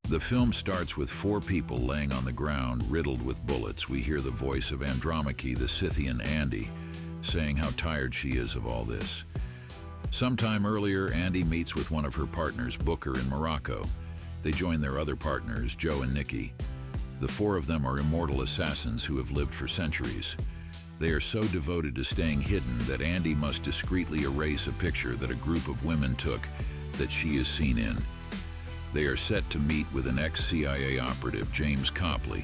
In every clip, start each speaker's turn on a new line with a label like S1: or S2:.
S1: The film starts with 4 people laying on the ground, riddled with bullets. We hear the voice of Andromache, the Scythian Andy, saying how tired she is of all this. Sometime earlier, Andy meets with one of her partners, Booker, in Morocco. They join their other partners, Joe and Nikki. The 4 of them are immortal assassins who have lived for centuries. They are so devoted to staying hidden that Andy must discreetly erase a picture that a group of women took that she is seen in. They are set to meet with an ex-CIA operative, James Copley,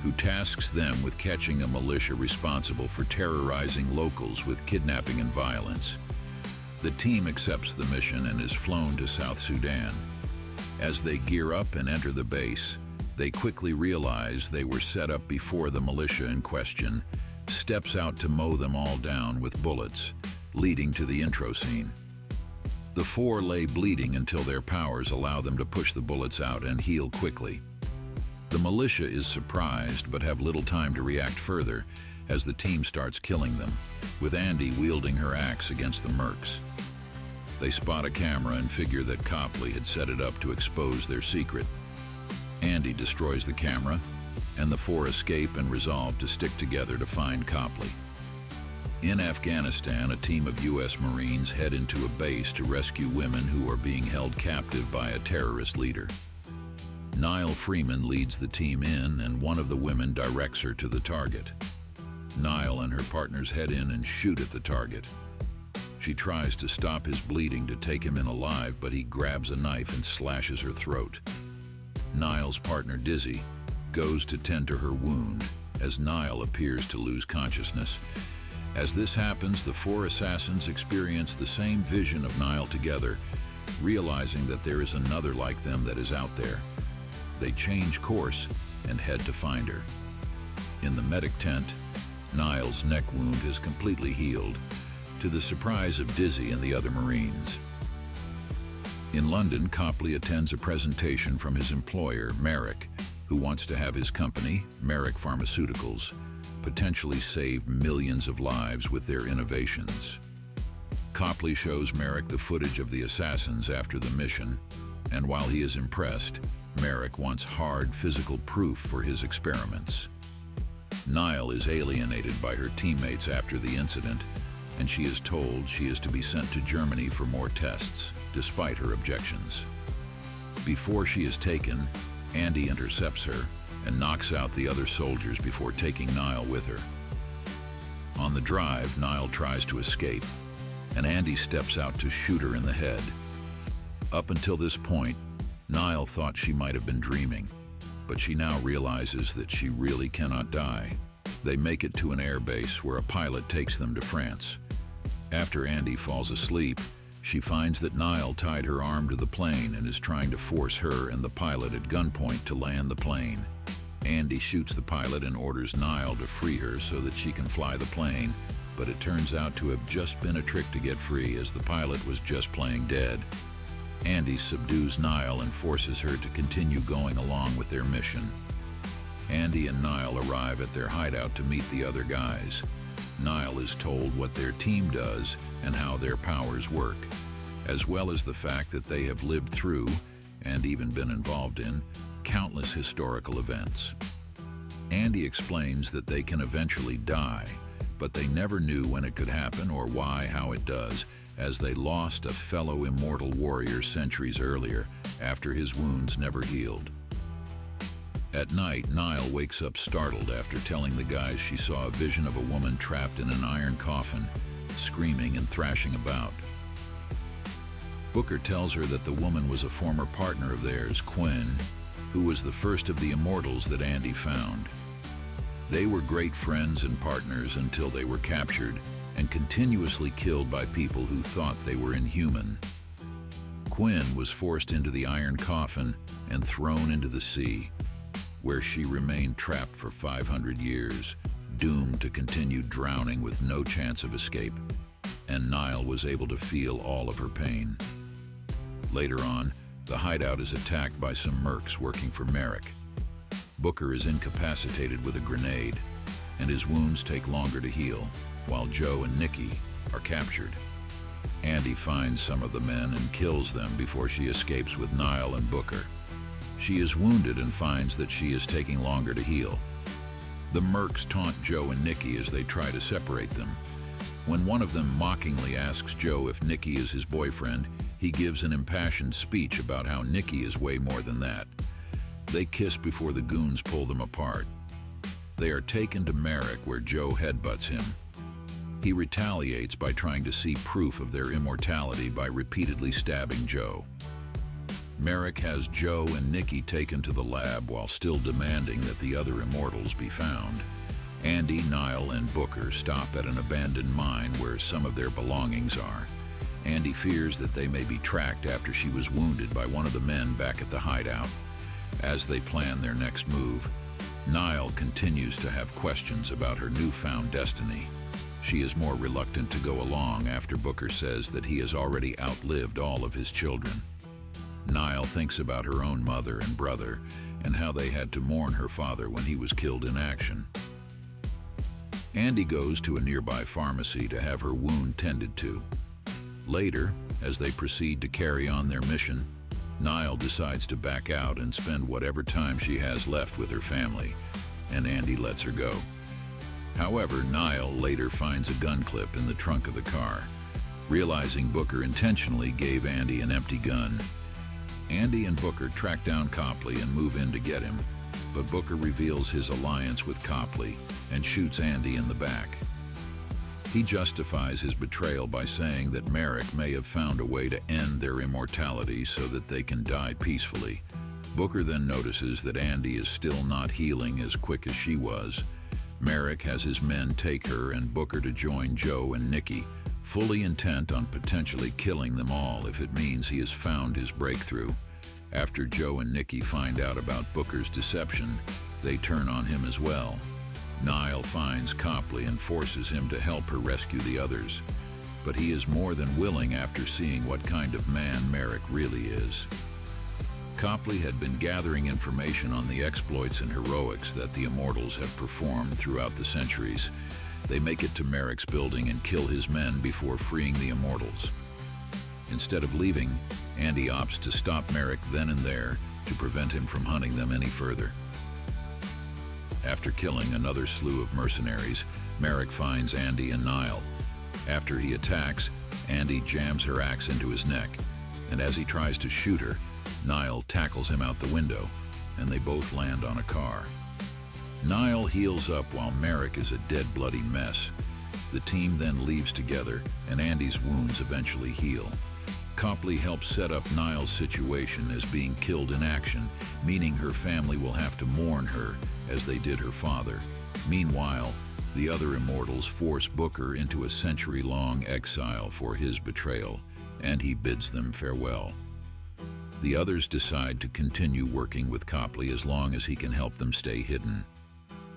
S1: who tasks them with catching a militia responsible for terrorizing locals with kidnapping and violence. The team accepts the mission and is flown to South Sudan. As they gear up and enter the base, they quickly realize they were set up before the militia in question steps out to mow them all down with bullets, leading to the intro scene. The 4 lay bleeding until their powers allow them to push the bullets out and heal quickly. The militia is surprised but have little time to react further as the team starts killing them, with Andy wielding her axe against the mercs. They spot a camera and figure that Copley had set it up to expose their secret. Andy destroys the camera, and the 4 escape and resolve to stick together to find Copley. In Afghanistan, a team of U.S. Marines head into a base to rescue women who are being held captive by a terrorist leader. Nile Freeman leads the team in, and one of the women directs her to the target. Nile and her partners head in and shoot at the target. She tries to stop his bleeding to take him in alive, but he grabs a knife and slashes her throat. Nile's partner, Dizzy, goes to tend to her wound as Nile appears to lose consciousness. As this happens, the 4 assassins experience the same vision of Nile together, realizing that there is another like them that is out there. They change course and head to find her. In the medic tent, Nile's neck wound is completely healed, to the surprise of Dizzy and the other Marines. In London, Copley attends a presentation from his employer, Merrick, who wants to have his company, Merrick Pharmaceuticals, potentially save millions of lives with their innovations. Copley shows Merrick the footage of the assassins after the mission, and while he is impressed, Merrick wants hard physical proof for his experiments. Nile is alienated by her teammates after the incident, and she is told she is to be sent to Germany for more tests, despite her objections. Before she is taken, Andy intercepts her and knocks out the other soldiers before taking Nile with her. On the drive, Nile tries to escape, and Andy steps out to shoot her in the head. Up until this point, Nile thought she might have been dreaming, but she now realizes that she really cannot die. They make it to an air base where a pilot takes them to France. After Andy falls asleep, she finds that Nile tied her arm to the plane and is trying to force her and the pilot at gunpoint to land the plane. Andy shoots the pilot and orders Nile to free her so that she can fly the plane, but it turns out to have just been a trick to get free, as the pilot was just playing dead. Andy subdues Nile and forces her to continue going along with their mission. Andy and Nile arrive at their hideout to meet the other guys. Nile is told what their team does and how their powers work, as well as the fact that they have lived through, and even been involved in, countless historical events. Andy explains that they can eventually die, but they never knew when it could happen or how it does, as they lost a fellow immortal warrior centuries earlier after his wounds never healed. At night, Nile wakes up startled after telling the guys she saw a vision of a woman trapped in an iron coffin, screaming and thrashing about. Booker tells her that the woman was a former partner of theirs, Quinn, who was the first of the immortals that Andy found. They were great friends and partners until they were captured and continuously killed by people who thought they were inhuman. Quinn was forced into the iron coffin and thrown into the sea, where she remained trapped for 500 years, doomed to continue drowning with no chance of escape, and Nile was able to feel all of her pain. Later on, the hideout is attacked by some mercs working for Merrick. Booker is incapacitated with a grenade, and his wounds take longer to heal, while Joe and Nikki are captured. Andy finds some of the men and kills them before she escapes with Nile and Booker. She is wounded and finds that she is taking longer to heal. The mercs taunt Joe and Nikki as they try to separate them. When one of them mockingly asks Joe if Nikki is his boyfriend, he gives an impassioned speech about how Nikki is way more than that. They kiss before the goons pull them apart. They are taken to Merrick, where Joe headbutts him. He retaliates by trying to see proof of their immortality by repeatedly stabbing Joe. Merrick has Joe and Nikki taken to the lab while still demanding that the other immortals be found. Andy, Nile, and Booker stop at an abandoned mine where some of their belongings are. Andy fears that they may be tracked after she was wounded by one of the men back at the hideout. As they plan their next move, Nile continues to have questions about her newfound destiny. She is more reluctant to go along after Booker says that he has already outlived all of his children. Nile thinks about her own mother and brother and how they had to mourn her father when he was killed in action. Andy goes to a nearby pharmacy to have her wound tended to. Later, as they proceed to carry on their mission, Nile decides to back out and spend whatever time she has left with her family, and Andy lets her go. However, Nile later finds a gun clip in the trunk of the car, realizing Booker intentionally gave Andy an empty gun. Andy and Booker track down Copley and move in to get him, but Booker reveals his alliance with Copley and shoots Andy in the back. He justifies his betrayal by saying that Merrick may have found a way to end their immortality so that they can die peacefully. Booker then notices that Andy is still not healing as quick as she was. Merrick has his men take her and Booker to join Joe and Nikki, fully intent on potentially killing them all if it means he has found his breakthrough. After Joe and Nikki find out about Booker's deception, they turn on him as well. Nile finds Copley and forces him to help her rescue the others, but he is more than willing after seeing what kind of man Merrick really is. Copley had been gathering information on the exploits and heroics that the Immortals have performed throughout the centuries. They make it to Merrick's building and kill his men before freeing the Immortals. Instead of leaving, Andy opts to stop Merrick then and there to prevent him from hunting them any further. After killing another slew of mercenaries, Merrick finds Andy and Nile. After he attacks, Andy jams her axe into his neck, and as he tries to shoot her, Nile tackles him out the window, and they both land on a car. Nile heals up while Merrick is a dead, bloody mess. The team then leaves together, and Andy's wounds eventually heal. Copley helps set up Nile's situation as being killed in action, meaning her family will have to mourn her as they did her father. Meanwhile, the other Immortals force Booker into a century-long exile for his betrayal, and he bids them farewell. The others decide to continue working with Copley as long as he can help them stay hidden.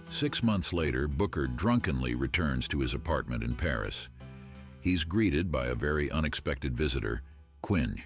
S1: 6 months later, Booker drunkenly returns to his apartment in Paris. He's greeted by a very unexpected visitor, Keane.